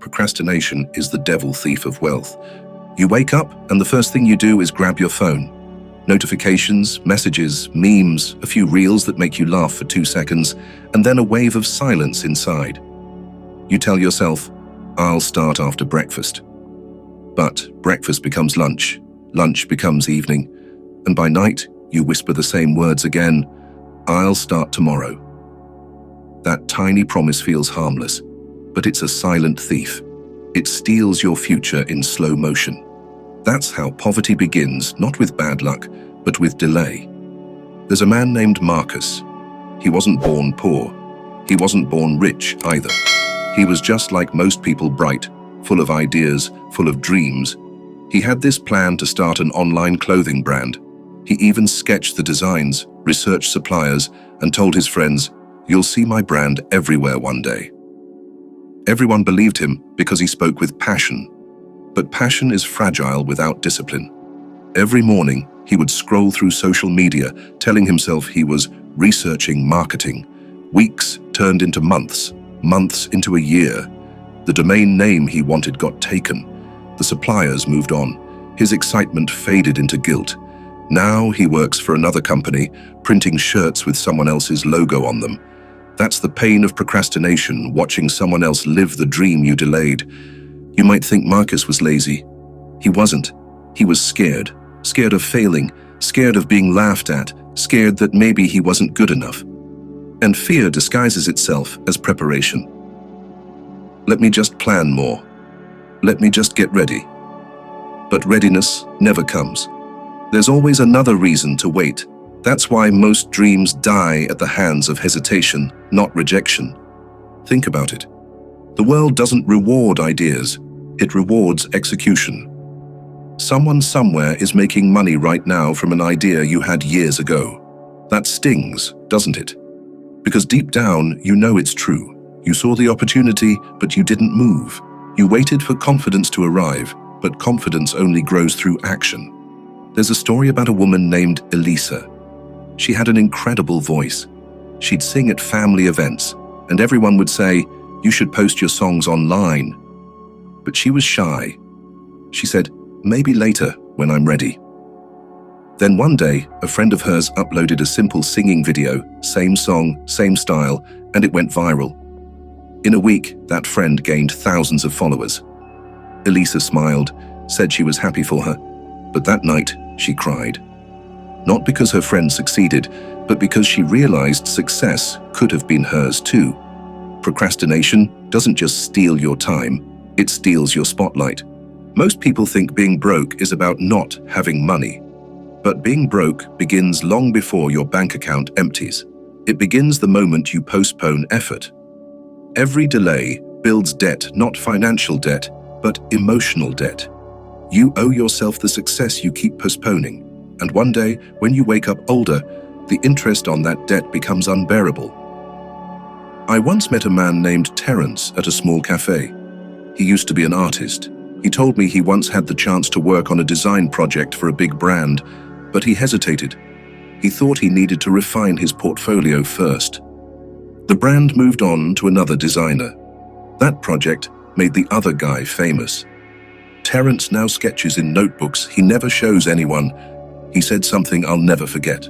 procrastination is the devil thief of wealth. You wake up and the first thing you do is grab your phone. Notifications, messages, memes, a few reels that make you laugh for 2 seconds, and then a wave of silence inside. You tell yourself, I'll start after breakfast. But breakfast becomes lunch, lunch becomes evening, and by night you whisper the same words again, I'll start tomorrow. That tiny promise feels harmless, but it's a silent thief. It steals your future in slow motion. That's how poverty begins, not with bad luck, but with delay. There's a man named Marcus. He wasn't born poor. He wasn't born rich either. He was just like most people, bright, full of ideas, full of dreams. He had this plan to start an online clothing brand. He even sketched the designs, researched suppliers, and told his friends, "You'll see my brand everywhere one day." Everyone believed him because he spoke with passion. But passion is fragile without discipline. Every morning, he would scroll through social media, telling himself he was researching marketing. Weeks turned into months, months into a year. The domain name he wanted got taken. The suppliers moved on. His excitement faded into guilt. Now he works for another company, printing shirts with someone else's logo on them. That's the pain of procrastination, watching someone else live the dream you delayed. You might think Marcus was lazy. He wasn't. He was scared. Scared of failing, scared of being laughed at, scared that maybe he wasn't good enough. And fear disguises itself as preparation. Let me just plan more. Let me just get ready. But readiness never comes. There's always another reason to wait. That's why most dreams die at the hands of hesitation, not rejection. Think about it. The world doesn't reward ideas. It rewards execution. Someone somewhere is making money right now from an idea you had years ago. That stings, doesn't it? Because deep down, you know it's true. You saw the opportunity, but you didn't move. You waited for confidence to arrive, but confidence only grows through action. There's a story about a woman named Elisa. She had an incredible voice. She'd sing at family events, and everyone would say, "You should post your songs online." But she was shy. She said, "Maybe later, when I'm ready." Then one day, a friend of hers uploaded a simple singing video, same song, same style, and it went viral. In a week, that friend gained thousands of followers. Elisa smiled, said she was happy for her, but that night, she cried. Not because her friend succeeded, but because she realized success could have been hers too. Procrastination doesn't just steal your time, it steals your spotlight. Most people think being broke is about not having money. But being broke begins long before your bank account empties. It begins the moment you postpone effort. Every delay builds debt, not financial debt, but emotional debt. You owe yourself the success you keep postponing. And one day, when you wake up older, the interest on that debt becomes unbearable. I once met a man named Terence at a small cafe. He used to be an artist. He told me he once had the chance to work on a design project for a big brand, but he hesitated. He thought he needed to refine his portfolio first. The brand moved on to another designer. That project made the other guy famous. Terence now sketches in notebooks he never shows anyone. He said something I'll never forget.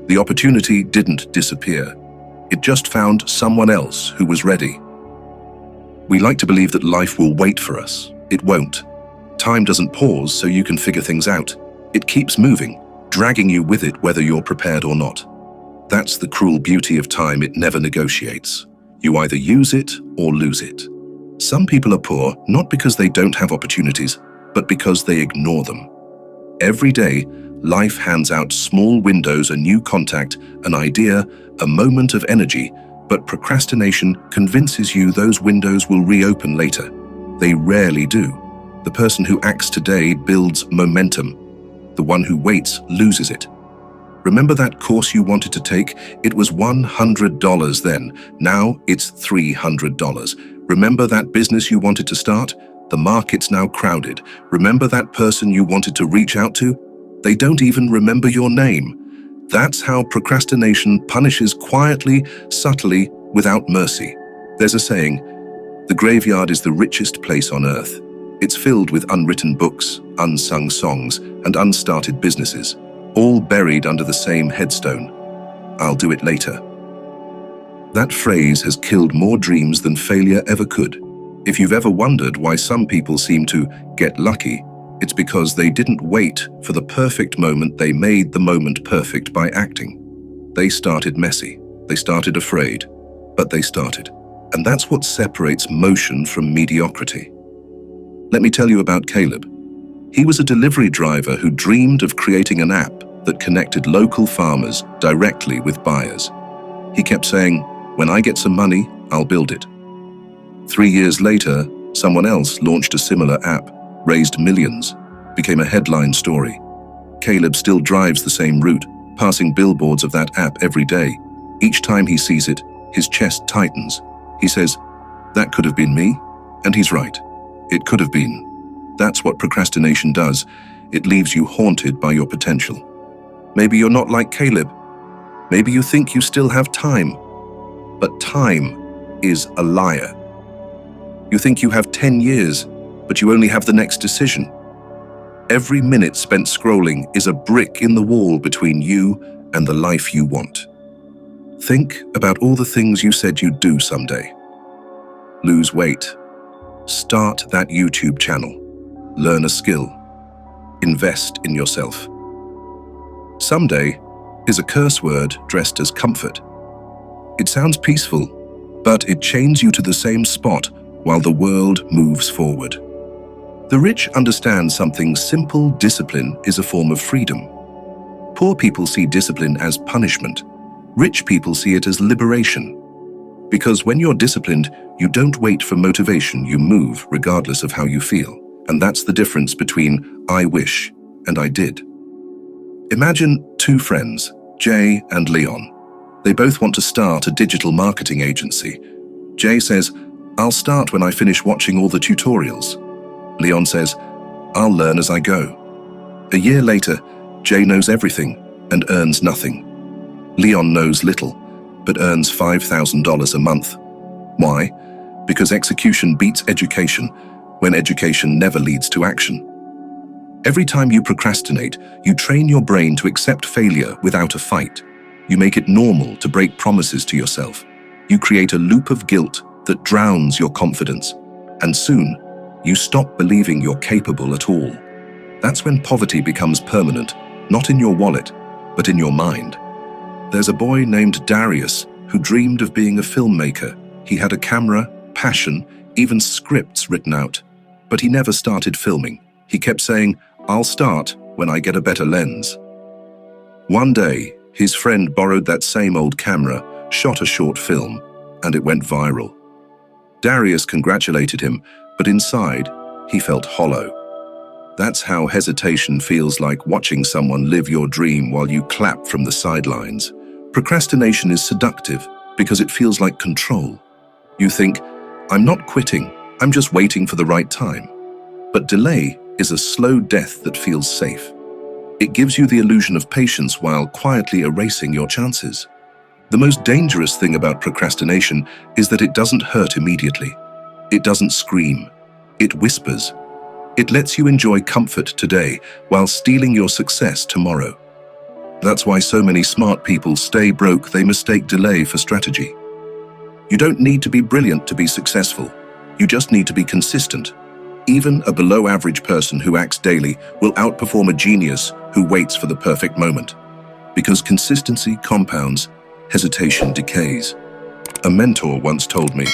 The opportunity didn't disappear. It just found someone else who was ready. We like to believe that life will wait for us. It won't. Time doesn't pause so you can figure things out. It keeps moving, dragging you with it whether you're prepared or not. That's the cruel beauty of time, it never negotiates. You either use it or lose it. Some people are poor not because they don't have opportunities, but because they ignore them. Every day, life hands out small windows, a new contact, an idea, a moment of energy, but procrastination convinces you those windows will reopen later. They rarely do. The person who acts today builds momentum. The one who waits loses it. Remember that course you wanted to take? It was $100 then. Now it's $300. Remember that business you wanted to start? The market's now crowded. Remember that person you wanted to reach out to? They don't even remember your name. That's how procrastination punishes quietly, subtly, without mercy. There's a saying, The graveyard is the richest place on earth. It's filled with unwritten books, unsung songs, and unstarted businesses, all buried under the same headstone. I'll do it later. That phrase has killed more dreams than failure ever could. If you've ever wondered why some people seem to get lucky, it's because they didn't wait for the perfect moment, they made the moment perfect by acting. They started messy, they started afraid, but they started. And that's what separates motion from mediocrity. Let me tell you about Caleb. He was a delivery driver who dreamed of creating an app that connected local farmers directly with buyers. He kept saying, "When I get some money, I'll build it." 3 years later, someone else launched a similar app, raised millions, became a headline story. Caleb still drives the same route, passing billboards of that app every day. Each time he sees it, his chest tightens. He says, "That could have been me," and he's right. It could have been. That's what procrastination does. It leaves you haunted by your potential. Maybe you're not like Caleb. Maybe you think you still have time. But time is a liar. You think you have 10 years, but you only have the next decision. Every minute spent scrolling is a brick in the wall between you and the life you want. Think about all the things you said you'd do someday. Lose weight. Start that YouTube channel. Learn a skill. Invest in yourself. Someday is a curse word dressed as comfort. It sounds peaceful, but it chains you to the same spot while the world moves forward. The rich understand something simple: discipline is a form of freedom. Poor people see discipline as punishment. Rich people see it as liberation. Because when you're disciplined, you don't wait for motivation, you move regardless of how you feel. And that's the difference between "I wish" and "I did." Imagine two friends, Jay and Leon. They both want to start a digital marketing agency. Jay says, "I'll start when I finish watching all the tutorials." Leon says, "I'll learn as I go." A year later, Jay knows everything and earns nothing. Leon knows little, but earns $5,000 a month. Why? Because execution beats education when education never leads to action. Every time you procrastinate, you train your brain to accept failure without a fight. You make it normal to break promises to yourself. You create a loop of guilt that drowns your confidence. And soon, you stop believing you're capable at all. That's when poverty becomes permanent, not in your wallet, but in your mind. There's a boy named Darius who dreamed of being a filmmaker. He had a camera, passion, even scripts written out. But he never started filming. He kept saying, "I'll start when I get a better lens." One day, his friend borrowed that same old camera, shot a short film, and it went viral. Darius congratulated him, but inside, he felt hollow. That's how hesitation feels like, watching someone live your dream while you clap from the sidelines. Procrastination is seductive because it feels like control. You think, "I'm not quitting, I'm just waiting for the right time." But delay is a slow death that feels safe. It gives you the illusion of patience while quietly erasing your chances. The most dangerous thing about procrastination is that it doesn't hurt immediately. It doesn't scream. It whispers. It lets you enjoy comfort today while stealing your success tomorrow. That's why so many smart people stay broke. They mistake delay for strategy. You don't need to be brilliant to be successful. You just need to be consistent. Even a below-average person who acts daily will outperform a genius who waits for the perfect moment. Because consistency compounds, hesitation decays. A mentor once told me,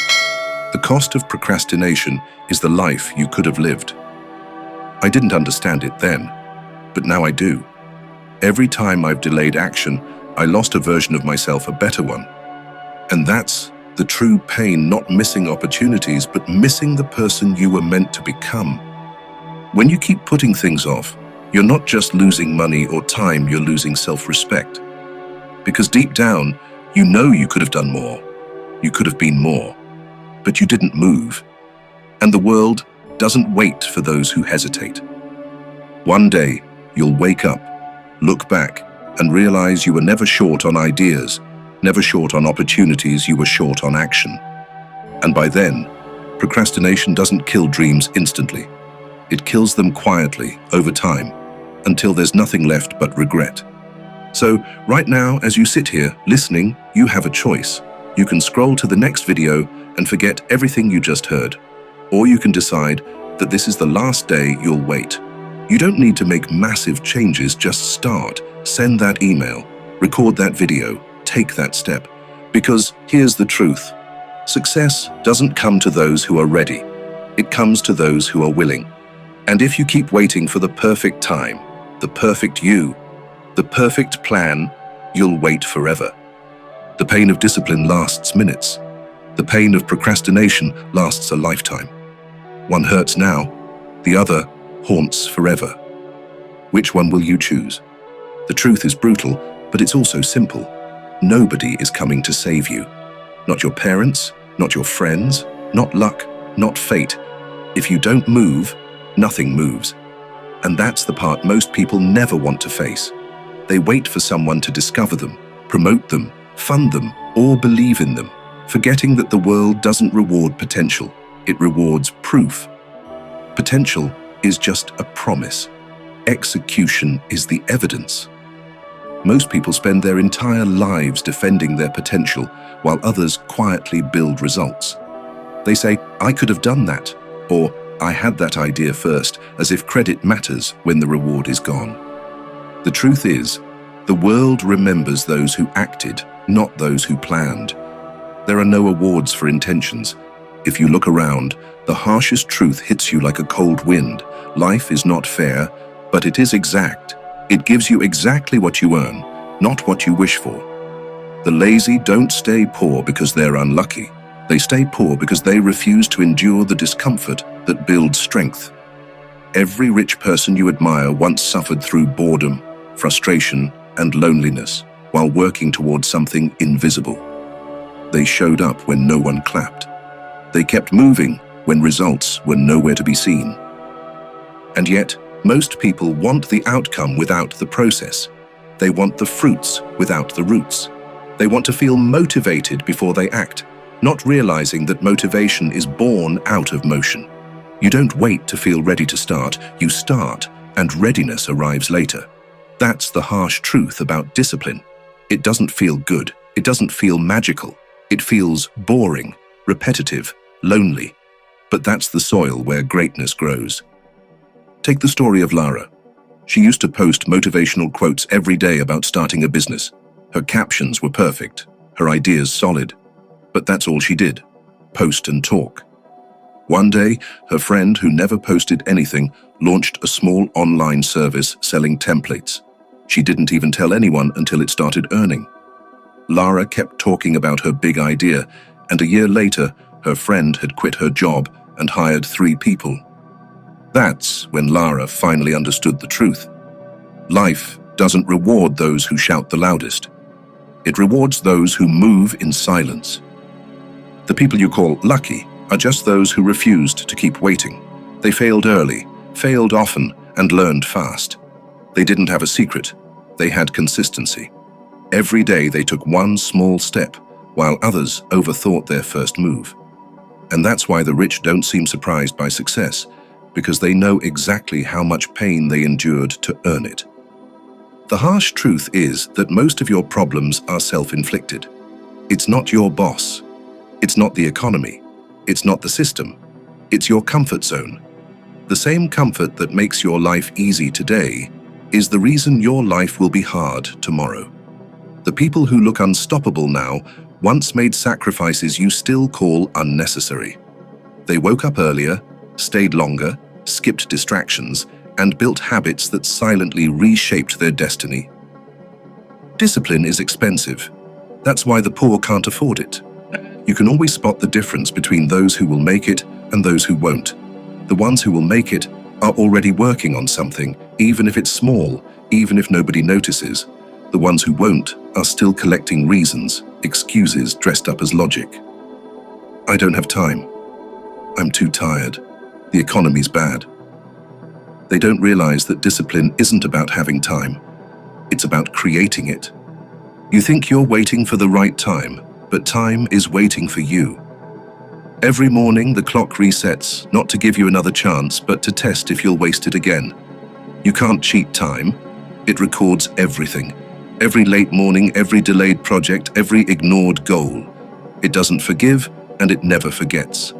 "The cost of procrastination is the life you could have lived." I didn't understand it then, but now I do. Every time I've delayed action, I lost a version of myself, a better one. And that's the true pain, not missing opportunities, but missing the person you were meant to become. When you keep putting things off, you're not just losing money or time, you're losing self-respect. Because deep down, you know you could have done more. You could have been more, but you didn't move. And the world doesn't wait for those who hesitate. One day, you'll wake up, look back, and realize you were never short on ideas, never short on opportunities, you were short on action. And by then, Procrastination doesn't kill dreams instantly. It kills them quietly, over time, until there's nothing left but regret. So, right now, as you sit here, listening, you have a choice. You can scroll to the next video and forget everything you just heard. Or you can decide that this is the last day you'll wait. You don't need to make massive changes, just start. Send that email, record that video, take that step. Because here's the truth. Success doesn't come to those who are ready. It comes to those who are willing. And if you keep waiting for the perfect time, the perfect you, the perfect plan, you'll wait forever. The pain of discipline lasts minutes. The pain of procrastination lasts a lifetime. One hurts now, the other haunts forever. Which one will you choose? The truth is brutal, but it's also simple. Nobody is coming to save you. Not your parents, not your friends, not luck, not fate. If you don't move, nothing moves. And that's the part most people never want to face. They wait for someone to discover them, promote them, fund them, or believe in them, forgetting that the world doesn't reward potential, it rewards proof. Potential is just a promise. Execution is the evidence. Most people spend their entire lives defending their potential, while others quietly build results. They say, "I could have done that," or "I had that idea first," as if credit matters when the reward is gone. The truth is, the world remembers those who acted, not those who planned. There are no awards for intentions. If you look around, the harshest truth hits you like a cold wind. Life is not fair, but it is exact. It gives you exactly what you earn, not what you wish for. The lazy don't stay poor because they're unlucky. They stay poor because they refuse to endure the discomfort that builds strength. Every rich person you admire once suffered through boredom, frustration, and loneliness while working towards something invisible. They showed up when no one clapped. They kept moving when results were nowhere to be seen. And yet, most people want the outcome without the process. They want the fruits without the roots. They want to feel motivated before they act, not realizing that motivation is born out of motion. You don't wait to feel ready to start, you start, and readiness arrives later. That's the harsh truth about discipline. It doesn't feel good, it doesn't feel magical. It feels boring, repetitive, lonely. But that's the soil where greatness grows. Take the story of Lara. She used to post motivational quotes every day about starting a business. Her captions were perfect, her ideas solid. But that's all she did, post and talk. One day, her friend, who never posted anything, launched a small online service selling templates. She didn't even tell anyone until it started earning. Lara kept talking about her big idea, and a year later, her friend had quit her job and hired 3 people. That's when Lara finally understood the truth. Life doesn't reward those who shout the loudest. It rewards those who move in silence. The people you call lucky are just those who refused to keep waiting. They failed early, failed often, and learned fast. They didn't have a secret. They had consistency. Every day they took one small step, while others overthought their first move. And that's why the rich don't seem surprised by success, because they know exactly how much pain they endured to earn it. The harsh truth is that most of your problems are self-inflicted. It's not your boss. It's not the economy. It's not the system. It's your comfort zone. The same comfort that makes your life easy today is the reason your life will be hard tomorrow. The people who look unstoppable now once made sacrifices you still call unnecessary. They woke up earlier, stayed longer, skipped distractions, and built habits that silently reshaped their destiny. Discipline is expensive. That's why the poor can't afford it. You can always spot the difference between those who will make it and those who won't. The ones who will make it are already working on something, even if it's small, even if nobody notices. The ones who won't are still collecting reasons, excuses dressed up as logic. I don't have time. I'm too tired. The economy's bad. They don't realize that discipline isn't about having time. It's about creating it. You think you're waiting for the right time, but time is waiting for you. Every morning, the clock resets, not to give you another chance, but to test if you'll waste it again. You can't cheat time. It records everything. Every late morning, every delayed project, every ignored goal. It doesn't forgive, and it never forgets.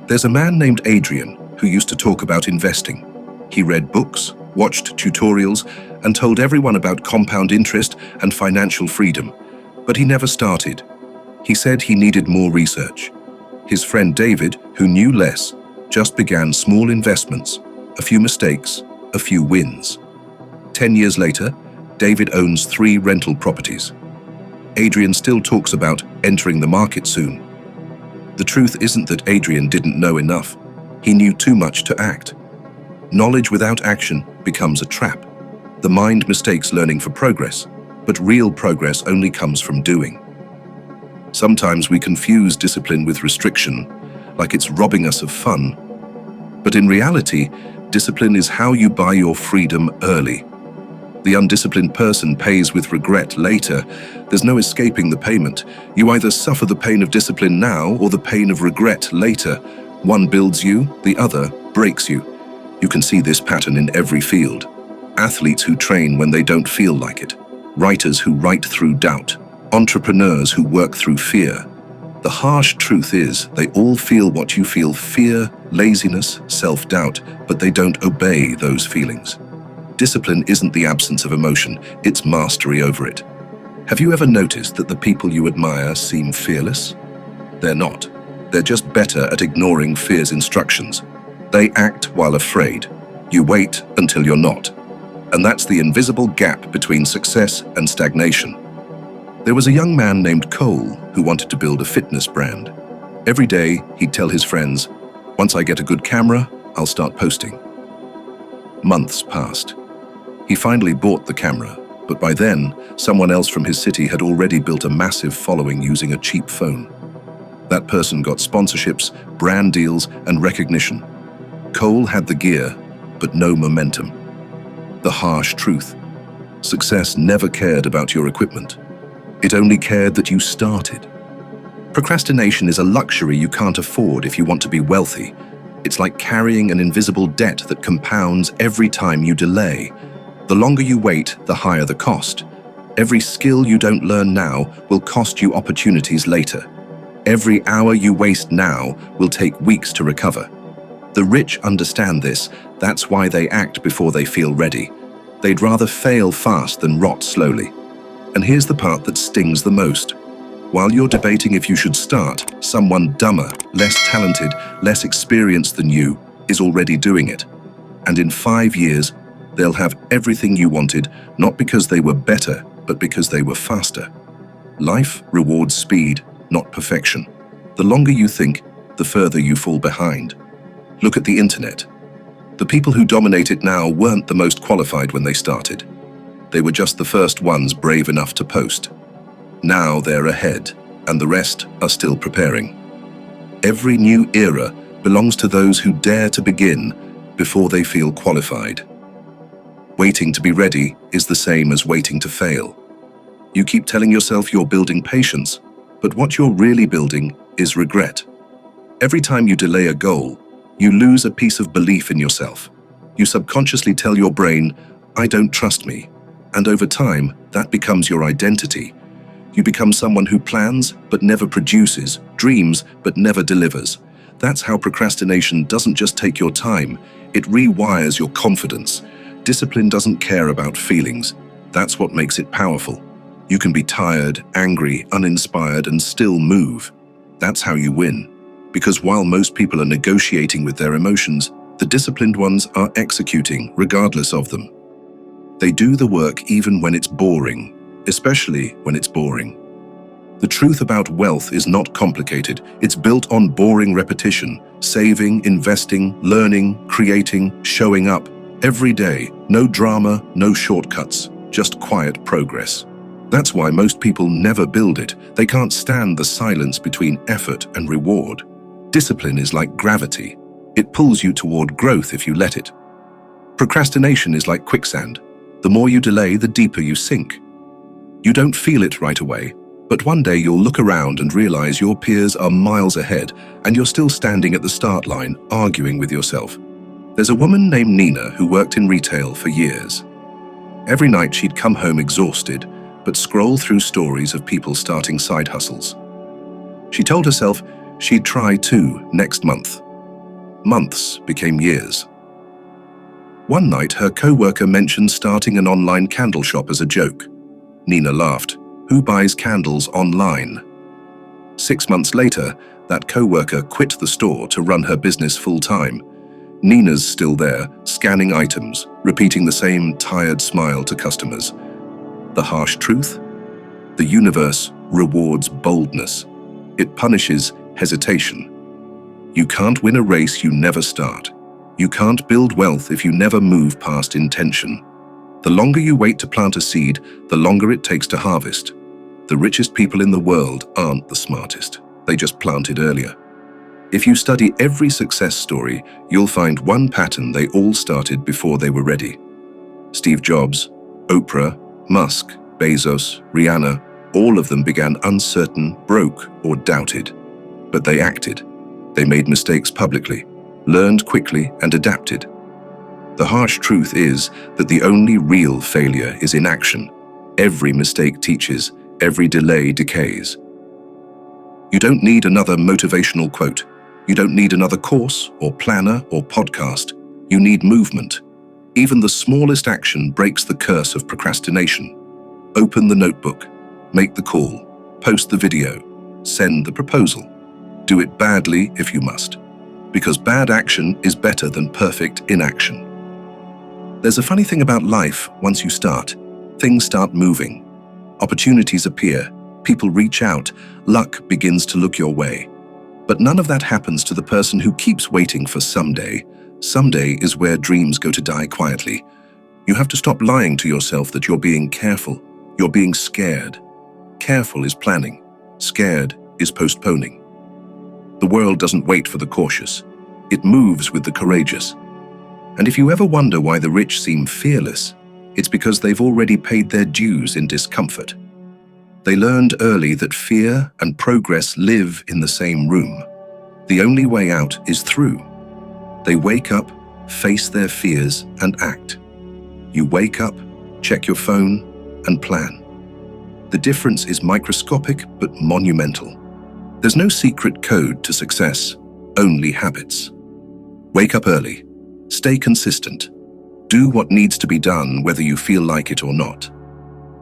There's a man named Adrian who used to talk about investing. He read books, watched tutorials, and told everyone about compound interest and financial freedom. But he never started. He said he needed more research. His friend David, who knew less, just began small investments, a few mistakes, a few wins. 10 years later, David owns 3 rental properties. Adrian still talks about entering the market soon. The truth isn't that Adrian didn't know enough. He knew too much to act. Knowledge without action becomes a trap. The mind mistakes learning for progress, but real progress only comes from doing. Sometimes we confuse discipline with restriction, like it's robbing us of fun. But in reality, discipline is how you buy your freedom early. The undisciplined person pays with regret later. There's no escaping the payment. You either suffer the pain of discipline now or the pain of regret later. One builds you, the other breaks you. You can see this pattern in every field. Athletes who train when they don't feel like it. Writers who write through doubt. Entrepreneurs who work through fear. The harsh truth is, they all feel what you feel: fear, laziness, self-doubt, but they don't obey those feelings. Discipline isn't the absence of emotion, it's mastery over it. Have you ever noticed that the people you admire seem fearless? They're not. They're just better at ignoring fear's instructions. They act while afraid. You wait until you're not. And that's the invisible gap between success and stagnation. There was a young man named Cole who wanted to build a fitness brand. Every day, he'd tell his friends, "Once I get a good camera, I'll start posting." Months passed. He finally bought the camera, but by then, someone else from his city had already built a massive following using a cheap phone. That person got sponsorships, brand deals, and recognition. Cole had the gear, but no momentum. The harsh truth: success never cared about your equipment. It only cared that you started. Procrastination is a luxury you can't afford if you want to be wealthy. It's like carrying an invisible debt that compounds every time you delay. The longer you wait, the higher the cost. Every skill you don't learn now will cost you opportunities later. Every hour you waste now will take weeks to recover. The rich understand this. That's why they act before they feel ready. They'd rather fail fast than rot slowly. And here's the part that stings the most. While you're debating if you should start, someone dumber, less talented, less experienced than you is already doing it. And in 5 years, they'll have everything you wanted, not because they were better, but because they were faster. Life rewards speed, not perfection. The longer you think, the further you fall behind. Look at the internet. The people who dominate it now weren't the most qualified when they started. They were just the first ones brave enough to post. Now they're ahead, and the rest are still preparing. Every new era belongs to those who dare to begin before they feel qualified. Waiting to be ready is the same as waiting to fail. You keep telling yourself you're building patience, but what you're really building is regret. Every time you delay a goal, you lose a piece of belief in yourself. You subconsciously tell your brain, "I don't trust me." And over time, that becomes your identity. You become someone who plans but never produces, dreams but never delivers. That's how procrastination doesn't just take your time, it rewires your confidence. Discipline doesn't care about feelings. That's what makes it powerful. You can be tired, angry, uninspired, and still move. That's how you win. Because while most people are negotiating with their emotions, the disciplined ones are executing regardless of them. They do the work even when it's boring, especially when it's boring. The truth about wealth is not complicated. It's built on boring repetition, saving, investing, learning, creating, showing up. Every day, no drama, no shortcuts, just quiet progress. That's why most people never build it. They can't stand the silence between effort and reward. Discipline is like gravity. It pulls you toward growth if you let it. Procrastination is like quicksand. The more you delay, the deeper you sink. You don't feel it right away, But one day you'll look around and realize your peers are miles ahead and you're still standing at the start line, arguing with yourself. There's a woman named Nina who worked in retail for years. Every night she'd come home exhausted, but scroll through stories of people starting side hustles. She told herself she'd try too next month. Months became years. One night, her co-worker mentioned starting an online candle shop as a joke. Nina laughed. Who buys candles online? 6 months later, that co-worker quit the store to run her business full-time. Nina's still there, scanning items, repeating the same tired smile to customers. The harsh truth? The universe rewards boldness. It punishes hesitation. You can't win a race you never start. You can't build wealth if you never move past intention. The longer you wait to plant a seed, the longer it takes to harvest. The richest people in the world aren't the smartest. They just planted earlier. If you study every success story, you'll find one pattern: they all started before they were ready. Steve Jobs, Oprah, Musk, Bezos, Rihanna, all of them began uncertain, broke, or doubted. But they acted. They made mistakes publicly, learned quickly, and adapted. The harsh truth is that the only real failure is inaction. Every mistake teaches, every delay decays. You don't need another motivational quote. You don't need another course or planner or podcast. You need movement. Even the smallest action breaks the curse of procrastination. Open the notebook, make the call, post the video, send the proposal. Do it badly if you must, because bad action is better than perfect inaction. There's a funny thing about life: once you start, things start moving. Opportunities appear, people reach out, luck begins to look your way. But none of that happens to the person who keeps waiting for someday. Someday is where dreams go to die quietly. You have to stop lying to yourself that you're being careful. You're being scared. Careful is planning. Scared is postponing. The world doesn't wait for the cautious. It moves with the courageous. And if you ever wonder why the rich seem fearless, it's because they've already paid their dues in discomfort. They learned early that fear and progress live in the same room. The only way out is through. They wake up, face their fears, and act. You wake up, check your phone, and plan. The difference is microscopic but monumental. There's no secret code to success, only habits. Wake up early. Stay consistent. Do what needs to be done whether you feel like it or not.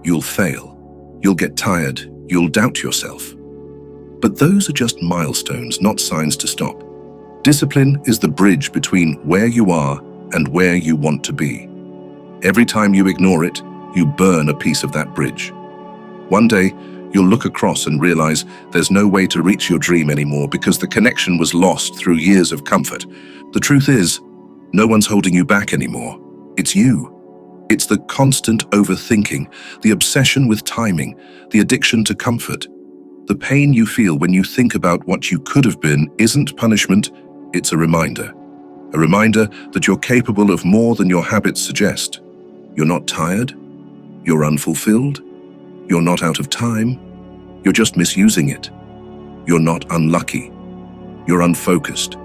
You'll fail. You'll get tired. You'll doubt yourself. But those are just milestones, not signs to stop. Discipline is the bridge between where you are and where you want to be. Every time you ignore it, you burn a piece of that bridge. One day, you'll look across and realize there's no way to reach your dream anymore because the connection was lost through years of comfort. The truth is, no one's holding you back anymore. It's you. It's the constant overthinking, the obsession with timing, the addiction to comfort. The pain you feel when you think about what you could have been isn't punishment, it's a reminder. A reminder that you're capable of more than your habits suggest. You're not tired. You're unfulfilled. You're not out of time. You're just misusing it. You're not unlucky. You're unfocused.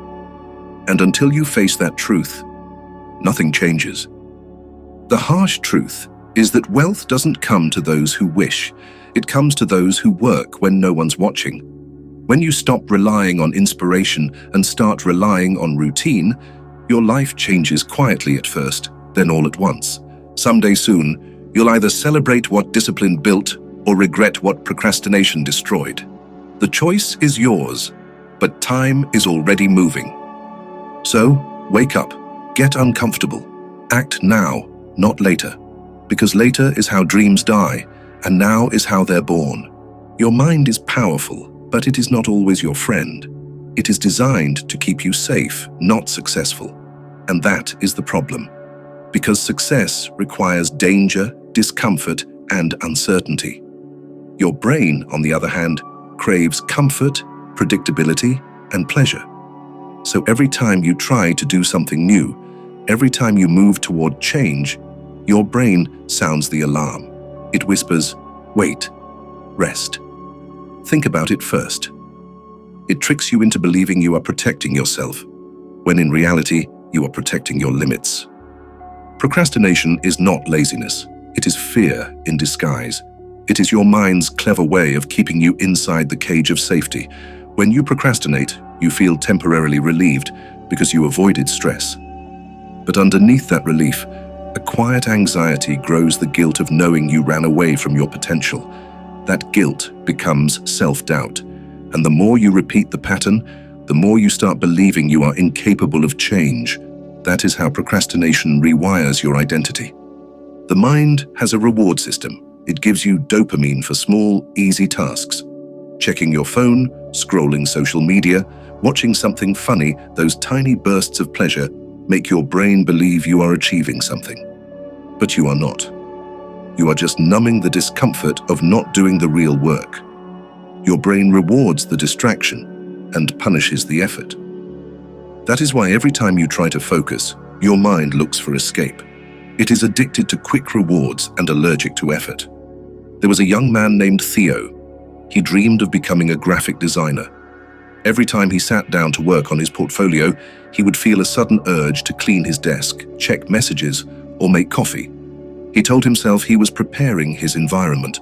And until you face that truth, nothing changes. The harsh truth is that wealth doesn't come to those who wish. It comes to those who work when no one's watching. When you stop relying on inspiration and start relying on routine, your life changes quietly at first, then all at once. Someday soon, you'll either celebrate what discipline built or regret what procrastination destroyed. The choice is yours, but time is already moving. So, wake up, get uncomfortable, act now, not later, because later is how dreams die, and now is how they're born. Your mind is powerful, but it is not always your friend. It is designed to keep you safe, not successful. And that is the problem. Because success requires danger, discomfort, and uncertainty. Your brain, on the other hand, craves comfort, predictability, and pleasure. So every time you try to do something new, every time you move toward change, your brain sounds the alarm. It whispers, wait, rest, Think about it first. It tricks you into believing you are protecting yourself, when in reality, you are protecting your limits. Procrastination is not laziness. It is fear in disguise. It is your mind's clever way of keeping you inside the cage of safety. When you procrastinate, you feel temporarily relieved because you avoided stress. But underneath that relief, a quiet anxiety grows, the guilt of knowing you ran away from your potential. That guilt becomes self-doubt. And the more you repeat the pattern, the more you start believing you are incapable of change. That is how procrastination rewires your identity. The mind has a reward system. It gives you dopamine for small, easy tasks. Checking your phone, scrolling social media, watching something funny, those tiny bursts of pleasure make your brain believe you are achieving something. But you are not. You are just numbing the discomfort of not doing the real work. Your brain rewards the distraction and punishes the effort. That is why every time you try to focus, your mind looks for escape. It is addicted to quick rewards and allergic to effort. There was a young man named Theo. He dreamed of becoming a graphic designer. Every time he sat down to work on his portfolio, he would feel a sudden urge to clean his desk, check messages, or make coffee. He told himself he was preparing his environment.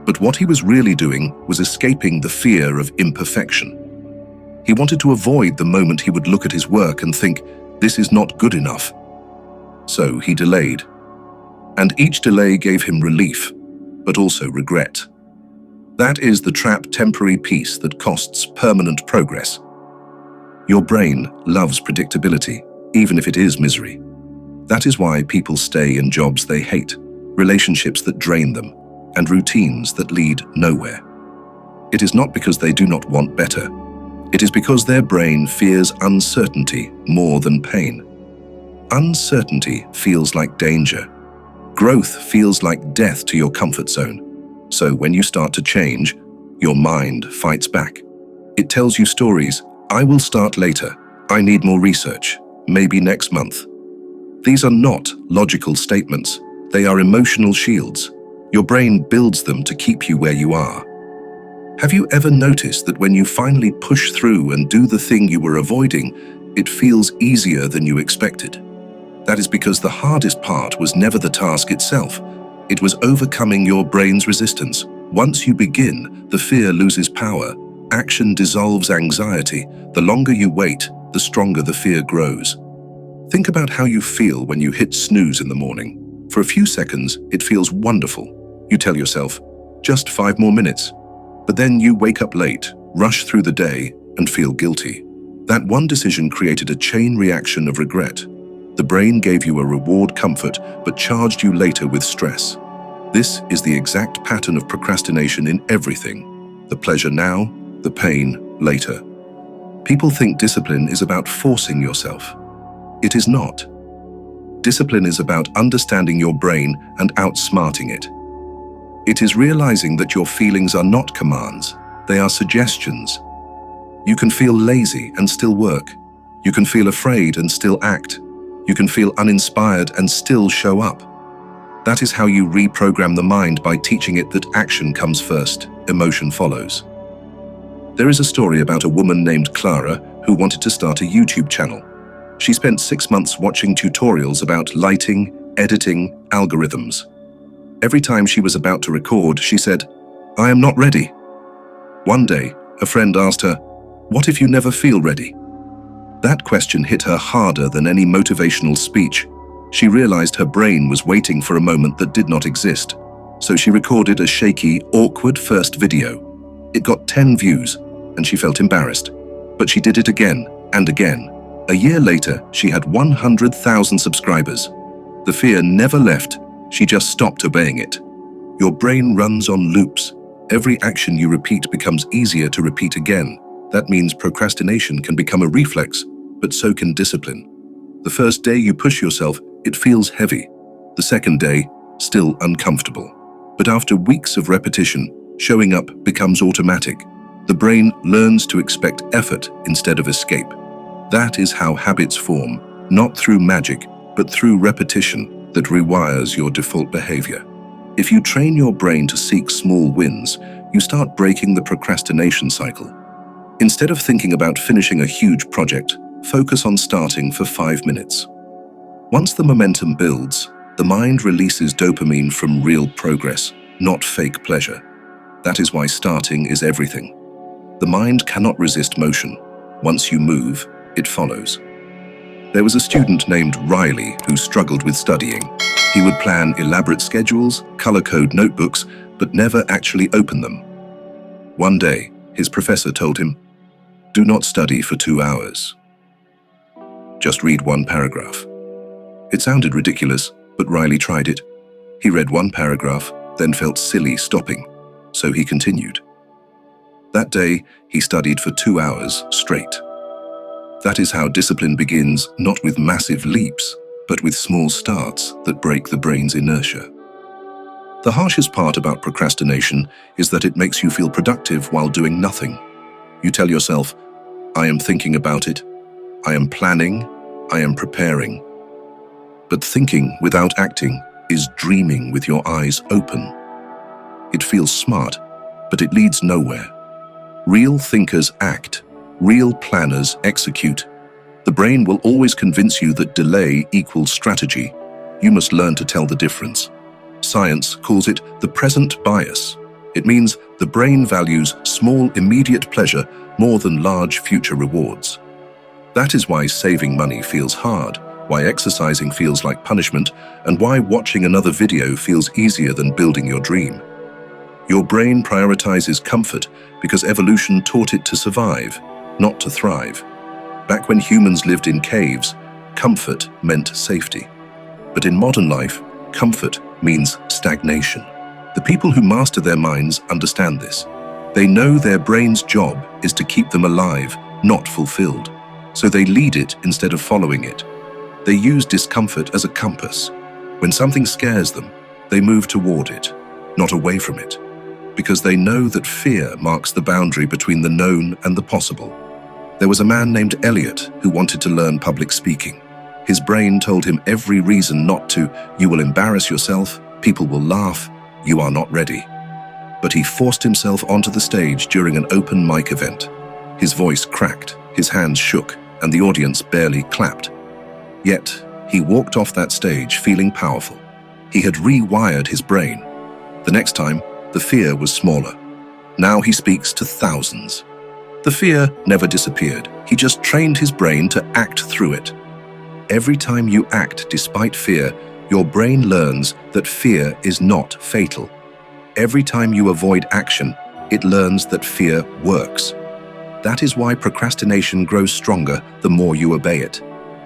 But what he was really doing was escaping the fear of imperfection. He wanted to avoid the moment he would look at his work and think, "This is not good enough." So he delayed. And each delay gave him relief, but also regret. That is the trapped temporary peace that costs permanent progress. Your brain loves predictability, even if it is misery. That is why people stay in jobs they hate, relationships that drain them, and routines that lead nowhere. It is not because they do not want better. It is because their brain fears uncertainty more than pain. Uncertainty feels like danger. Growth feels like death to your comfort zone. So when you start to change, your mind fights back. It tells you stories. "I will start later. I need more research. Maybe next month." These are not logical statements. They are emotional shields. Your brain builds them to keep you where you are. Have you ever noticed that when you finally push through and do the thing you were avoiding, it feels easier than you expected? That is because the hardest part was never the task itself. It was overcoming your brain's resistance. Once you begin, the fear loses power. Action dissolves anxiety. The longer you wait, the stronger the fear grows. Think about how you feel when you hit snooze in the morning. For a few seconds, it feels wonderful. You tell yourself, just 5 more minutes. But then you wake up late, rush through the day, and feel guilty. That one decision created a chain reaction of regret. The brain gave you a reward comfort, but charged you later with stress. This is the exact pattern of procrastination in everything. The pleasure now, the pain later. People think discipline is about forcing yourself. It is not. Discipline is about understanding your brain and outsmarting it. It is realizing that your feelings are not commands, they are suggestions. You can feel lazy and still work. You can feel afraid and still act. You can feel uninspired and still show up. That is how you reprogram the mind, by teaching it that action comes first, emotion follows. There is a story about a woman named Clara who wanted to start a YouTube channel. She spent 6 months watching tutorials about lighting, editing, algorithms. Every time she was about to record, she said, "I am not ready." One day, a friend asked her, "What if you never feel ready?" That question hit her harder than any motivational speech. She realized her brain was waiting for a moment that did not exist. So she recorded a shaky, awkward first video. It got 10 views, and she felt embarrassed. But she did it again and again. A year later, she had 100,000 subscribers. The fear never left. She just stopped obeying it. Your brain runs on loops. Every action you repeat becomes easier to repeat again. That means procrastination can become a reflex, but so can discipline. The first day you push yourself, it feels heavy. The second day, still uncomfortable. But after weeks of repetition, showing up becomes automatic. The brain learns to expect effort instead of escape. That is how habits form, not through magic, but through repetition that rewires your default behavior. If you train your brain to seek small wins, you start breaking the procrastination cycle. Instead of thinking about finishing a huge project, focus on starting for 5 minutes. Once the momentum builds, the mind releases dopamine from real progress, not fake pleasure. That is why starting is everything. The mind cannot resist motion. Once you move, it follows. There was a student named Riley who struggled with studying. He would plan elaborate schedules, color-code notebooks, but never actually open them. One day, his professor told him, "Do not study for 2 hours. Just read 1 paragraph." It sounded ridiculous, but Riley tried it. He read 1 paragraph, then felt silly stopping, so he continued. That day, he studied for 2 hours straight. That is how discipline begins, not with massive leaps, but with small starts that break the brain's inertia. The harshest part about procrastination is that it makes you feel productive while doing nothing. You tell yourself, "I am thinking about it, I am planning, I am preparing." But thinking without acting is dreaming with your eyes open. It feels smart, but it leads nowhere. Real thinkers act. Real planners execute. The brain will always convince you that delay equals strategy. You must learn to tell the difference. Science calls it the present bias. It means the brain values small, immediate pleasure more than large future rewards. That is why saving money feels hard, why exercising feels like punishment, and why watching another video feels easier than building your dream. Your brain prioritizes comfort because evolution taught it to survive, not to thrive. Back when humans lived in caves, comfort meant safety. But in modern life, comfort means stagnation. The people who master their minds understand this. They know their brain's job is to keep them alive, not fulfilled. So they lead it instead of following it. They use discomfort as a compass. When something scares them, they move toward it, not away from it, because they know that fear marks the boundary between the known and the possible. There was a man named Elliot who wanted to learn public speaking. His brain told him every reason not to. You will embarrass yourself, people will laugh, you are not ready. But he forced himself onto the stage during an open mic event. His voice cracked, his hands shook, and the audience barely clapped. Yet, he walked off that stage feeling powerful. He had rewired his brain. The next time, the fear was smaller. Now he speaks to thousands. The fear never disappeared. He just trained his brain to act through it. Every time you act despite fear, your brain learns that fear is not fatal. Every time you avoid action, it learns that fear works. That is why procrastination grows stronger the more you obey it.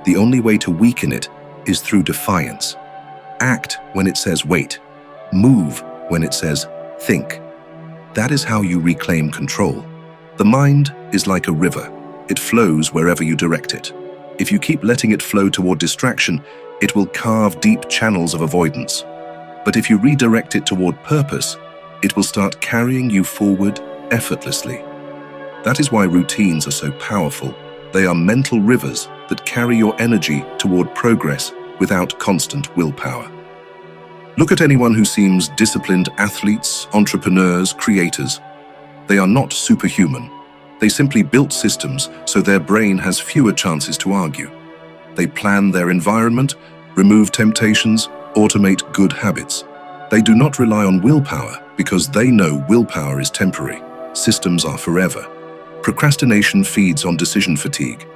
The only way to weaken it is through defiance. Act when it says wait. Move when it says think. That is how you reclaim control. The mind is like a river. It flows wherever you direct it. If you keep letting it flow toward distraction, it will carve deep channels of avoidance. But if you redirect it toward purpose, it will start carrying you forward effortlessly. That is why routines are so powerful. They are mental rivers that carry your energy toward progress without constant willpower. Look at anyone who seems disciplined: athletes, entrepreneurs, creators. They are not superhuman. They simply built systems so their brain has fewer chances to argue. They plan their environment, remove temptations, automate good habits. They do not rely on willpower because they know willpower is temporary. Systems are forever. Procrastination feeds on decision fatigue.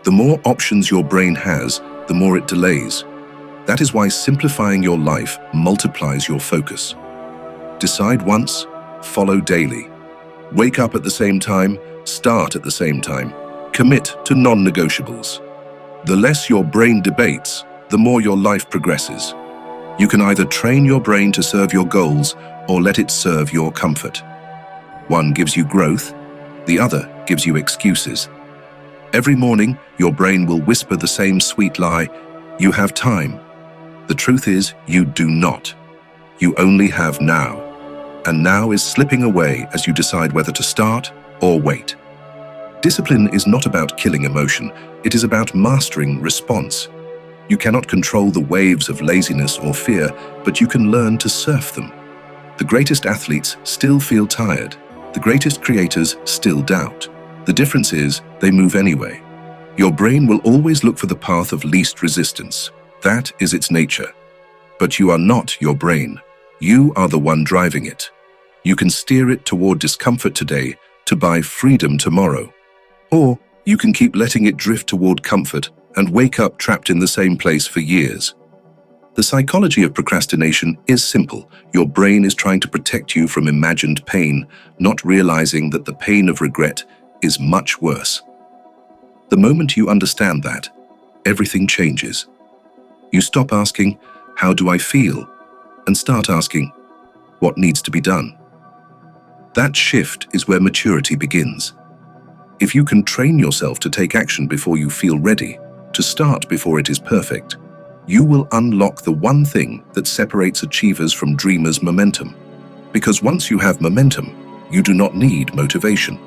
The more options your brain has, the more it delays. That is why simplifying your life multiplies your focus. Decide once, follow daily. Wake up at the same time, start at the same time. Commit to non-negotiables. The less your brain debates, the more your life progresses. You can either train your brain to serve your goals or let it serve your comfort. One gives you growth, the other gives you excuses. Every morning, your brain will whisper the same sweet lie: you have time. The truth is, you do not. You only have now. And now is slipping away as you decide whether to start or wait. Discipline is not about killing emotion, it is about mastering response. You cannot control the waves of laziness or fear, but you can learn to surf them. The greatest athletes still feel tired, The greatest creators still doubt. The difference is they move anyway. Your brain will always look for the path of least resistance. That is its nature. But you are not your brain. You are the one driving it. You can steer it toward discomfort today to buy freedom tomorrow. Or you can keep letting it drift toward comfort and wake up trapped in the same place for years. The psychology of procrastination is simple. Your brain is trying to protect you from imagined pain, not realizing that the pain of regret is much worse. The moment you understand that, everything changes. You stop asking, "How do I feel?" and start asking, "What needs to be done?" That shift is where maturity begins. If you can train yourself to take action before you feel ready, to start before it is perfect, you will unlock the one thing that separates achievers from dreamers: momentum. Because once you have momentum, you do not need motivation.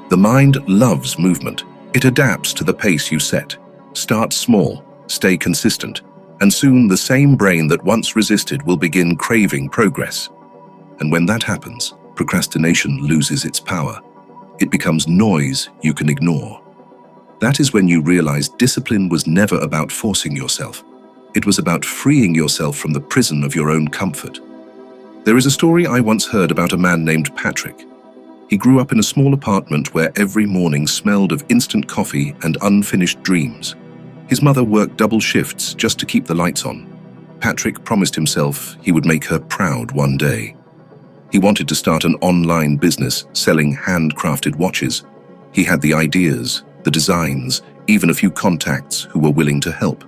The mind loves movement. It adapts to the pace you set. Start small, stay consistent, and soon the same brain that once resisted will begin craving progress. And when that happens, procrastination loses its power. It becomes noise you can ignore. That is when you realize discipline was never about forcing yourself. It was about freeing yourself from the prison of your own comfort. There is a story I once heard about a man named Patrick. He grew up in a small apartment where every morning smelled of instant coffee and unfinished dreams. His mother worked double shifts just to keep the lights on. Patrick promised himself he would make her proud one day. He wanted to start an online business selling handcrafted watches. He had the ideas, the designs, even a few contacts who were willing to help.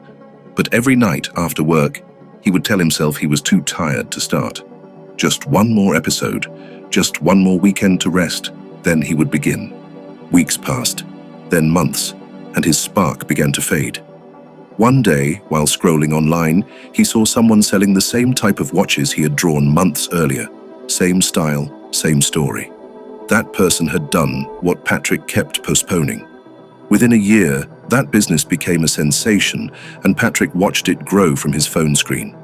But every night after work, he would tell himself he was too tired to start. Just one more episode, just one more weekend to rest, then he would begin. Weeks passed, then months, and his spark began to fade. One day, while scrolling online, he saw someone selling the same type of watches he had drawn months earlier. Same style, same story. That person had done what Patrick kept postponing. Within a year, that business became a sensation, and Patrick watched it grow from his phone screen.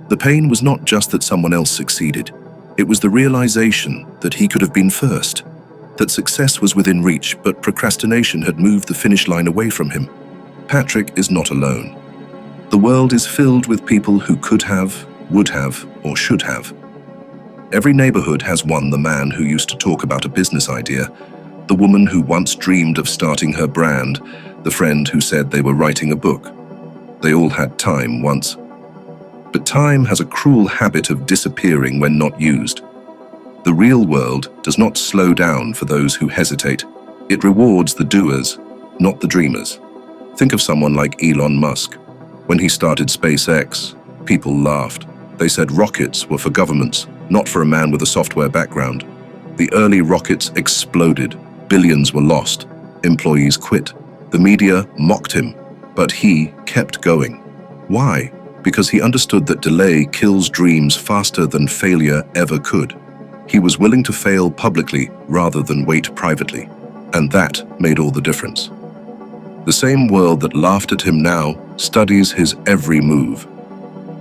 The pain was not just that someone else succeeded. It was the realization that he could have been first, that success was within reach, but procrastination had moved the finish line away from him. Patrick is not alone. The world is filled with people who could have, would have, or should have. Every neighborhood has one: the man who used to talk about a business idea, the woman who once dreamed of starting her brand, the friend who said they were writing a book. They all had time once. But time has a cruel habit of disappearing when not used. The real world does not slow down for those who hesitate. It rewards the doers, not the dreamers. Think of someone like Elon Musk. When he started SpaceX, people laughed. They said rockets were for governments, not for a man with a software background. The early rockets exploded. Billions were lost. Employees quit. The media mocked him, but he kept going. Why? Because he understood that delay kills dreams faster than failure ever could. He was willing to fail publicly rather than wait privately, and that made all the difference. The same world that laughed at him now studies his every move.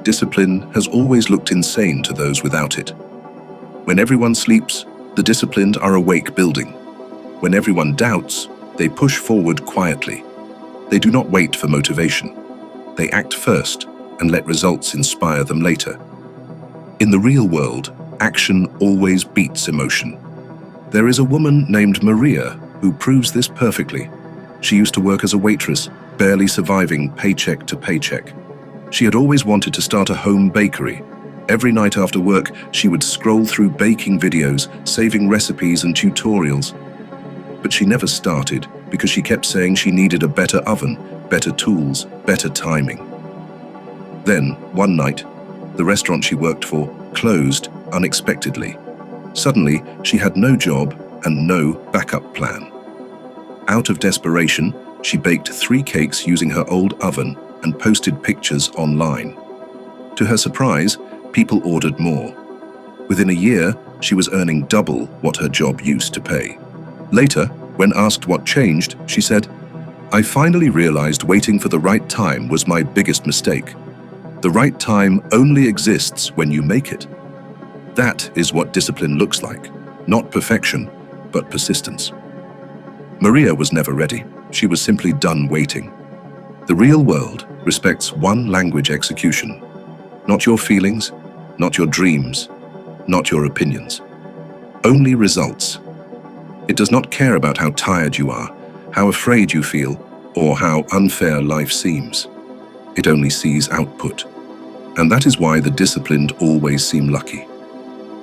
Discipline has always looked insane to those without it. When everyone sleeps, the disciplined are awake building. When everyone doubts, they push forward quietly. They do not wait for motivation. They act first and let results inspire them later. In the real world, action always beats emotion. There is a woman named Maria who proves this perfectly. She used to work as a waitress, barely surviving paycheck to paycheck. She had always wanted to start a home bakery. Every night after work, she would scroll through baking videos, saving recipes and tutorials. But she never started because she kept saying she needed a better oven, better tools, better timing. Then, one night, the restaurant she worked for closed unexpectedly. Suddenly, she had no job and no backup plan. Out of desperation, she baked 3 cakes using her old oven and posted pictures online. To her surprise, people ordered more. Within a year, she was earning double what her job used to pay. Later, when asked what changed, she said, "I finally realized waiting for the right time was my biggest mistake. The right time only exists when you make it." That is what discipline looks like. Not perfection, but persistence. Maria was never ready. She was simply done waiting. The real world respects one language execution. Not your feelings, not your dreams, not your opinions. Only results. It does not care about how tired you are, how afraid you feel, or how unfair life seems. It only sees output. And that is why the disciplined always seem lucky.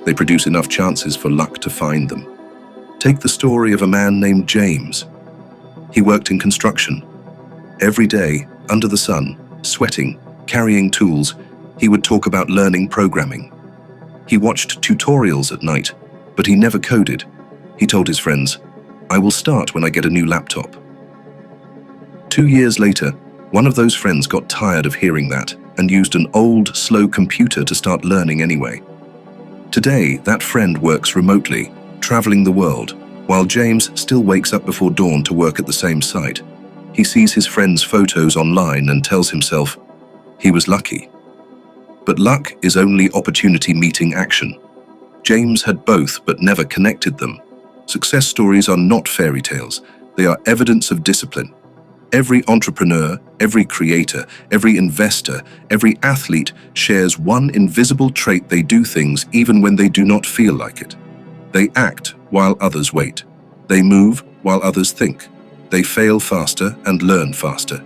They produce enough chances for luck to find them. Take the story of a man named James. He worked in construction. Every day, under the sun, sweating, carrying tools, he would talk about learning programming. He watched tutorials at night, but he never coded. He told his friends, "I will start when I get a new laptop." 2 years later, one of those friends got tired of hearing that and used an old, slow computer to start learning anyway. Today, that friend works remotely, traveling the world, while James still wakes up before dawn to work at the same site. He sees his friend's photos online and tells himself he was lucky. But luck is only opportunity meeting action. James had both but never connected them. Success stories are not fairy tales. They are evidence of discipline. Every entrepreneur, every creator, every investor, every athlete shares one invisible trait: they do things even when they do not feel like it. They act while others wait. They move while others think. They fail faster and learn faster.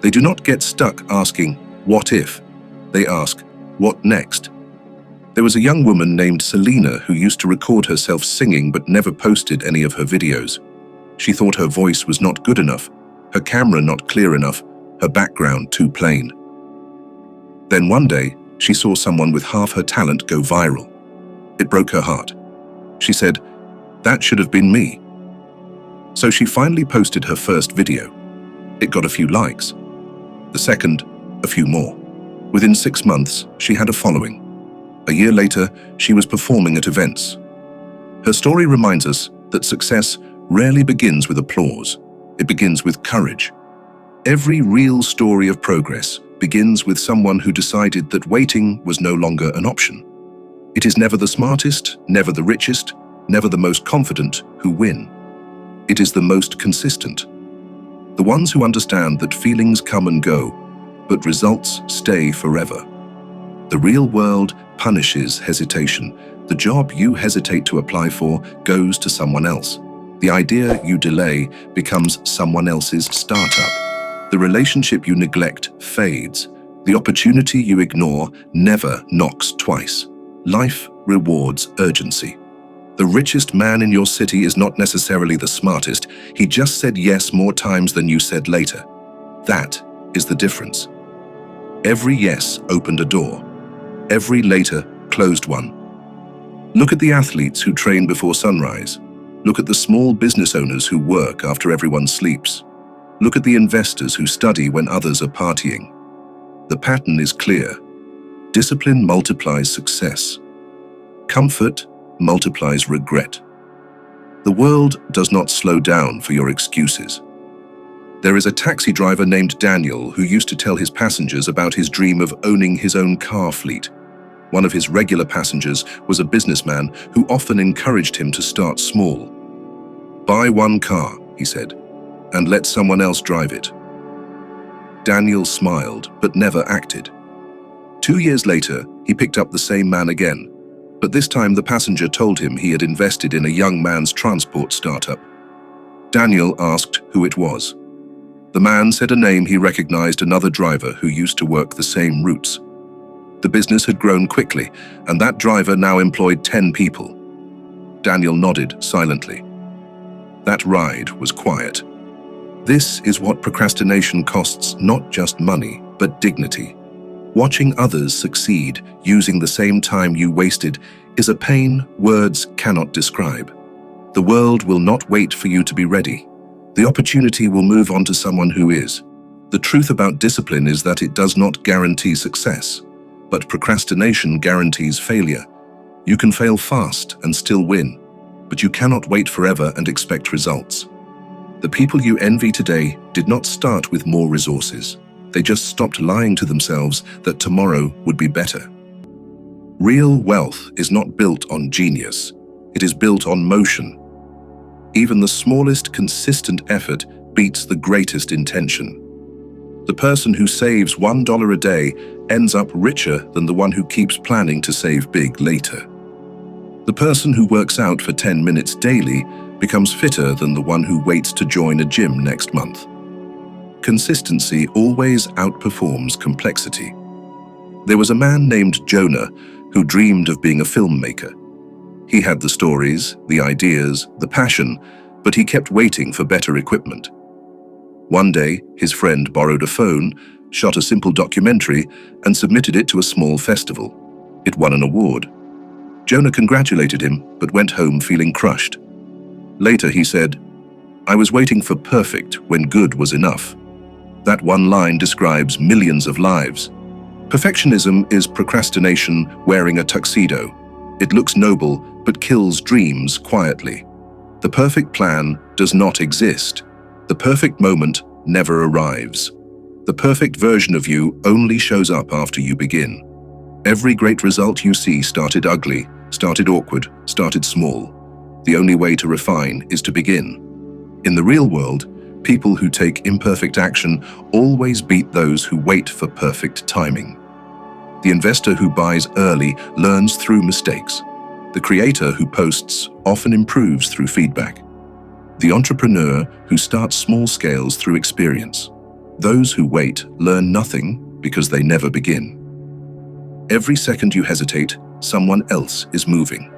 They do not get stuck asking, "What if?" They ask, "What next?" There was a young woman named Selena who used to record herself singing but never posted any of her videos. She thought her voice was not good enough, her camera not clear enough, her background too plain. Then one day, she saw someone with half her talent go viral. It broke her heart. She said, "That should have been me." So she finally posted her first video. It got a few likes. The second, a few more. Within 6 months, she had a following. A year later, she was performing at events. Her story reminds us that success rarely begins with applause. It begins with courage. Every real story of progress begins with someone who decided that waiting was no longer an option. It is never the smartest, never the richest, never the most confident who win. It is the most consistent. The ones who understand that feelings come and go, but results stay forever. The real world punishes hesitation. The job you hesitate to apply for goes to someone else. The idea you delay becomes someone else's startup. The relationship you neglect fades. The opportunity you ignore never knocks twice. Life rewards urgency. The richest man in your city is not necessarily the smartest. He just said yes more times than you said later. That is the difference. Every yes opened a door. Every later closed one. Look at the athletes who train before sunrise. Look at the small business owners who work after everyone sleeps. Look at the investors who study when others are partying. The pattern is clear. Discipline multiplies success. Comfort multiplies regret. The world does not slow down for your excuses. There is a taxi driver named Daniel who used to tell his passengers about his dream of owning his own car fleet. One of his regular passengers was a businessman who often encouraged him to start small. "Buy one car," he said, "and let someone else drive it." Daniel smiled, but never acted. 2 years later, he picked up the same man again, but this time the passenger told him he had invested in a young man's transport startup. Daniel asked who it was. The man said a name he recognized: another driver who used to work the same routes. The business had grown quickly, and that driver now employed 10 people. Daniel nodded silently. That ride was quiet. This is what procrastination costs: not just money, but dignity. Watching others succeed using the same time you wasted is a pain words cannot describe. The world will not wait for you to be ready. The opportunity will move on to someone who is. The truth about discipline is that it does not guarantee success, but procrastination guarantees failure. You can fail fast and still win, but you cannot wait forever and expect results. The people you envy today did not start with more resources. They just stopped lying to themselves that tomorrow would be better. Real wealth is not built on genius. It is built on motion. Even the smallest consistent effort beats the greatest intention. The person who saves $1 a day ends up richer than the one who keeps planning to save big later. The person who works out for 10 minutes daily becomes fitter than the one who waits to join a gym next month. Consistency always outperforms complexity. There was a man named Jonah who dreamed of being a filmmaker. He had the stories, the ideas, the passion, but he kept waiting for better equipment. One day, his friend borrowed a phone, shot a simple documentary, and submitted it to a small festival. It won an award. Jonah congratulated him, but went home feeling crushed. Later he said, "I was waiting for perfect when good was enough." That one line describes millions of lives. Perfectionism is procrastination wearing a tuxedo. It looks noble, but kills dreams quietly. The perfect plan does not exist. The perfect moment never arrives. The perfect version of you only shows up after you begin. Every great result you see started ugly, started awkward, started small. The only way to refine is to begin. In the real world, people who take imperfect action always beat those who wait for perfect timing. The investor who buys early learns through mistakes. The creator who posts often improves through feedback. The entrepreneur who starts small scales through experience. Those who wait learn nothing because they never begin. Every second you hesitate, someone else is moving.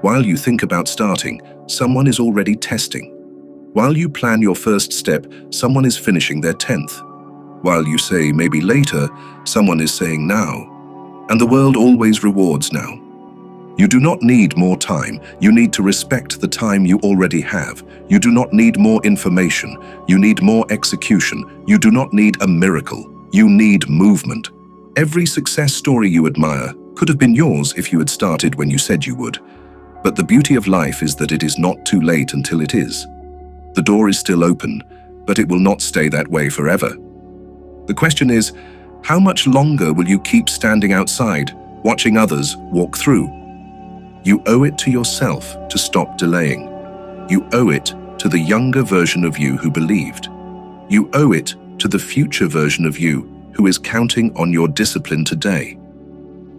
While you think about starting, someone is already testing. While you plan your first step, someone is finishing their 10th. While you say maybe later, someone is saying now. And the world always rewards now. You do not need more time. You need to respect the time you already have. You do not need more information. You need more execution. You do not need a miracle. You need movement. Every success story you admire could have been yours if you had started when you said you would. But the beauty of life is that it is not too late until it is. The door is still open, but it will not stay that way forever. The question is, how much longer will you keep standing outside, watching others walk through? You owe it to yourself to stop delaying. You owe it to the younger version of you who believed. You owe it to the future version of you who is counting on your discipline today.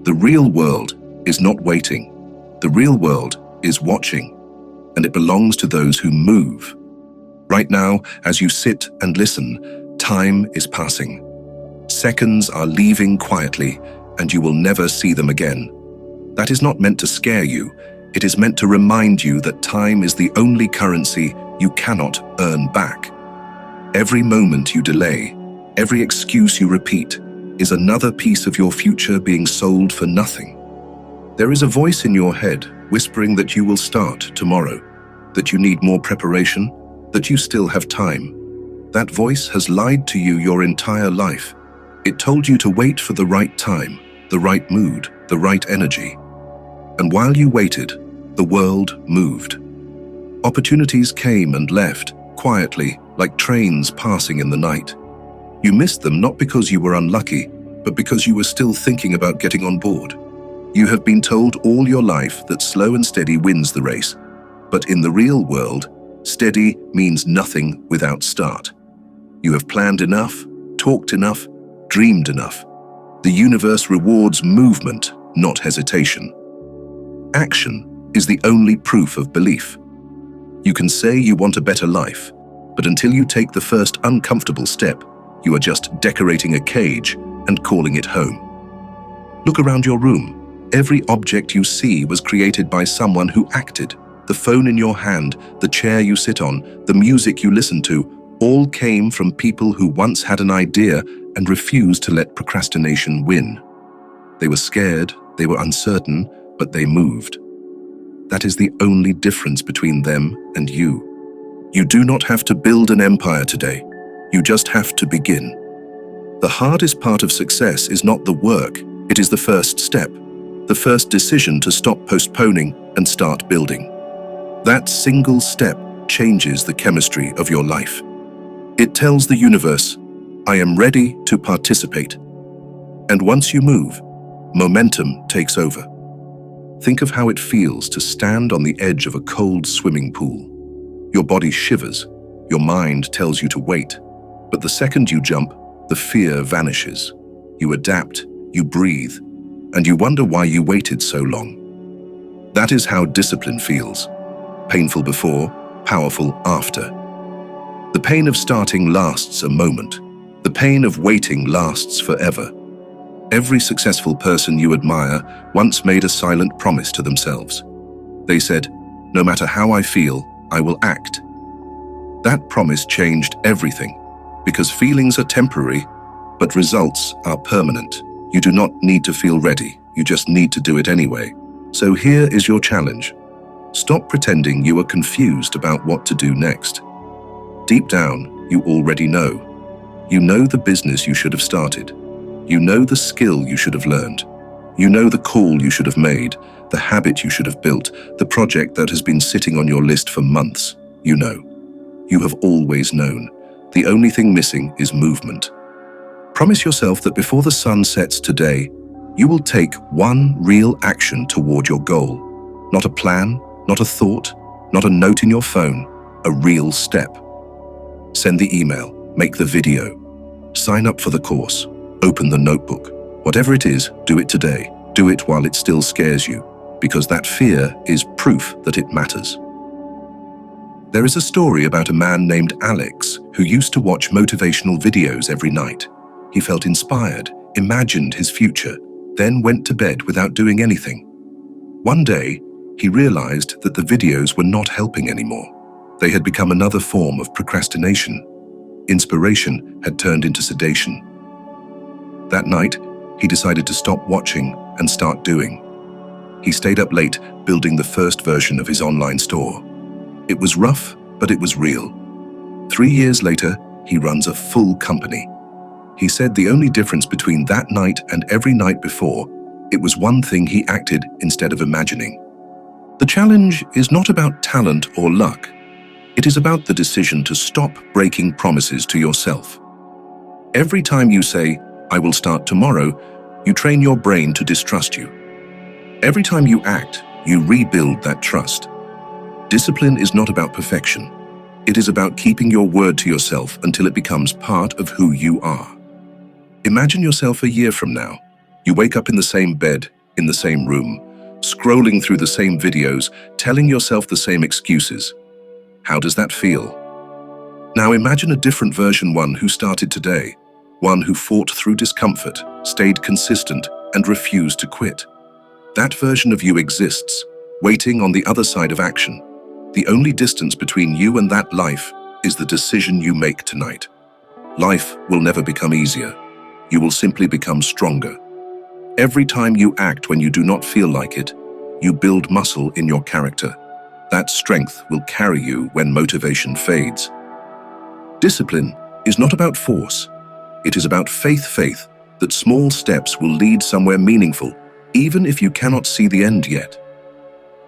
The real world is not waiting. The real world is watching, and it belongs to those who move. Right now, as you sit and listen, time is passing. Seconds are leaving quietly, and you will never see them again. That is not meant to scare you. It is meant to remind you that time is the only currency you cannot earn back. Every moment you delay, every excuse you repeat, is another piece of your future being sold for nothing. There is a voice in your head whispering that you will start tomorrow, that you need more preparation, that you still have time. That voice has lied to you your entire life. It told you to wait for the right time, the right mood, the right energy. And while you waited, the world moved. Opportunities came and left, quietly, like trains passing in the night. You missed them not because you were unlucky, but because you were still thinking about getting on board. You have been told all your life that slow and steady wins the race. But in the real world, steady means nothing without start. You have planned enough, talked enough, dreamed enough. The universe rewards movement, not hesitation. Action is the only proof of belief. You can say you want a better life, but until you take the first uncomfortable step, you are just decorating a cage and calling it home. Look around your room. Every object you see was created by someone who acted. The phone in your hand, the chair you sit on, the music you listen to, all came from people who once had an idea and refused to let procrastination win. They were scared, they were uncertain, but they moved. That is the only difference between them and you. You do not have to build an empire today. You just have to begin. The hardest part of success is not the work, it is the first step, the first decision to stop postponing and start building. That single step changes the chemistry of your life. It tells the universe, I am ready to participate. And once you move, momentum takes over. Think of how it feels to stand on the edge of a cold swimming pool. Your body shivers. Your mind tells you to wait. But the second you jump, the fear vanishes. You adapt, you breathe, and you wonder why you waited so long. That is how discipline feels. Painful before, powerful after. The pain of starting lasts a moment. The pain of waiting lasts forever. Every successful person you admire once made a silent promise to themselves. They said, "No matter how I feel, I will act." That promise changed everything, because feelings are temporary, but results are permanent. You do not need to feel ready, you just need to do it anyway. So here is your challenge. Stop pretending you are confused about what to do next. Deep down, you already know. You know the business you should have started. You know the skill you should have learned. You know the call you should have made, the habit you should have built, the project that has been sitting on your list for months. You know. You have always known. The only thing missing is movement. Promise yourself that before the sun sets today, you will take one real action toward your goal. Not a plan, not a thought, not a note in your phone, a real step. Send the email, make the video, sign up for the course, open the notebook. Whatever it is, do it today. Do it while it still scares you, because that fear is proof that it matters. There is a story about a man named Alex who used to watch motivational videos every night. He felt inspired, imagined his future, then went to bed without doing anything. One day, he realized that the videos were not helping anymore. They had become another form of procrastination. Inspiration had turned into sedation. That night, he decided to stop watching and start doing. He stayed up late building the first version of his online store. It was rough, but it was real. 3 years later, he runs a full company. He said the only difference between that night and every night before, it was one thing he acted instead of imagining. The challenge is not about talent or luck. It is about the decision to stop breaking promises to yourself. Every time you say, "I will start tomorrow," you train your brain to distrust you. Every time you act, you rebuild that trust. Discipline is not about perfection. It is about keeping your word to yourself until it becomes part of who you are. Imagine yourself a year from now. You wake up in the same bed, in the same room, scrolling through the same videos, telling yourself the same excuses. How does that feel? Now imagine a different version, one who started today, one who fought through discomfort, stayed consistent, and refused to quit. That version of you exists, waiting on the other side of action. The only distance between you and that life is the decision you make tonight. Life will never become easier. You will simply become stronger. Every time you act when you do not feel like it, you build muscle in your character. That strength will carry you when motivation fades. Discipline is not about force. It is about faith that small steps will lead somewhere meaningful, even if you cannot see the end yet.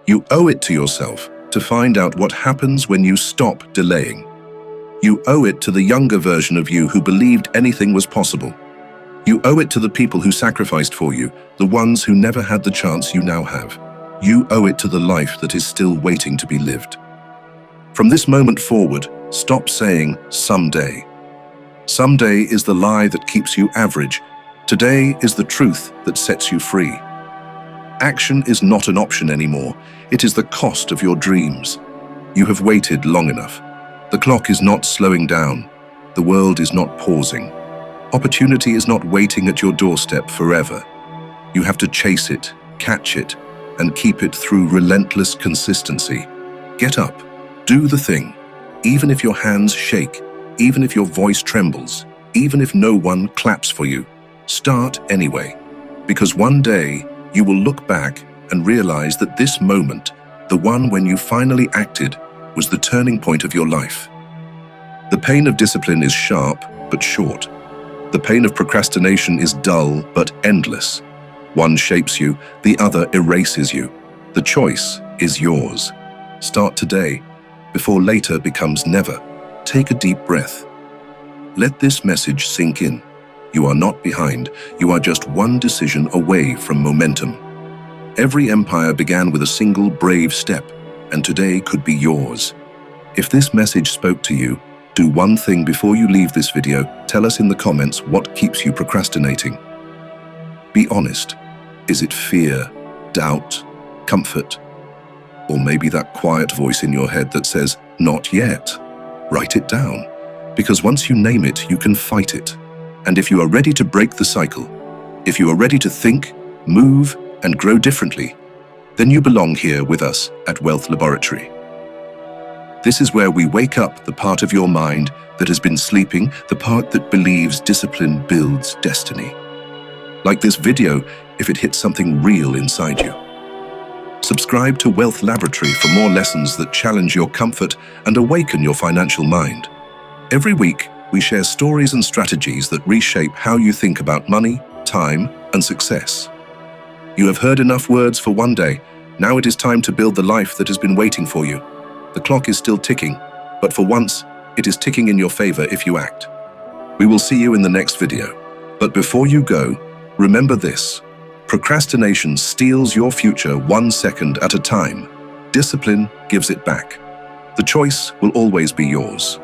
You owe it to yourself to find out what happens when you stop delaying. You owe it to the younger version of you who believed anything was possible. You owe it to the people who sacrificed for you, the ones who never had the chance you now have. You owe it to the life that is still waiting to be lived. From this moment forward, stop saying someday. Someday is the lie that keeps you average. Today is the truth that sets you free. Action is not an option anymore. It is the cost of your dreams. You have waited long enough. The clock is not slowing down. The world is not pausing. Opportunity is not waiting at your doorstep forever. You have to chase it, catch it, and keep it through relentless consistency. Get up, do the thing, even if your hands shake, even if your voice trembles, even if no one claps for you. Start anyway, because one day you will look back and realize that this moment, the one when you finally acted, was the turning point of your life. The pain of discipline is sharp but short. The pain of procrastination is dull but endless. One shapes you, the other erases you. The choice is yours. Start today, before later becomes never. Take a deep breath. Let this message sink in. You are not behind. You are just one decision away from momentum. Every empire began with a single brave step, and today could be yours. If this message spoke to you, do one thing before you leave this video. Tell us in the comments what keeps you procrastinating. Be honest. Is it fear, doubt, comfort, or maybe that quiet voice in your head that says, "Not yet"? Write it down, because once you name it, you can fight it. And if you are ready to break the cycle, if you are ready to think, move, and grow differently, then you belong here with us at Wealth Laboratory. This is where we wake up the part of your mind that has been sleeping, the part that believes discipline builds destiny. Like this video if it hits something real inside you. Subscribe to Wealth Laboratory for more lessons that challenge your comfort and awaken your financial mind. Every week, we share stories and strategies that reshape how you think about money, time, and success. You have heard enough words for one day. Now it is time to build the life that has been waiting for you. The clock is still ticking, but for once, it is ticking in your favor if you act. We will see you in the next video. But before you go, remember this. Procrastination steals your future 1 second at a time. Discipline gives it back. The choice will always be yours.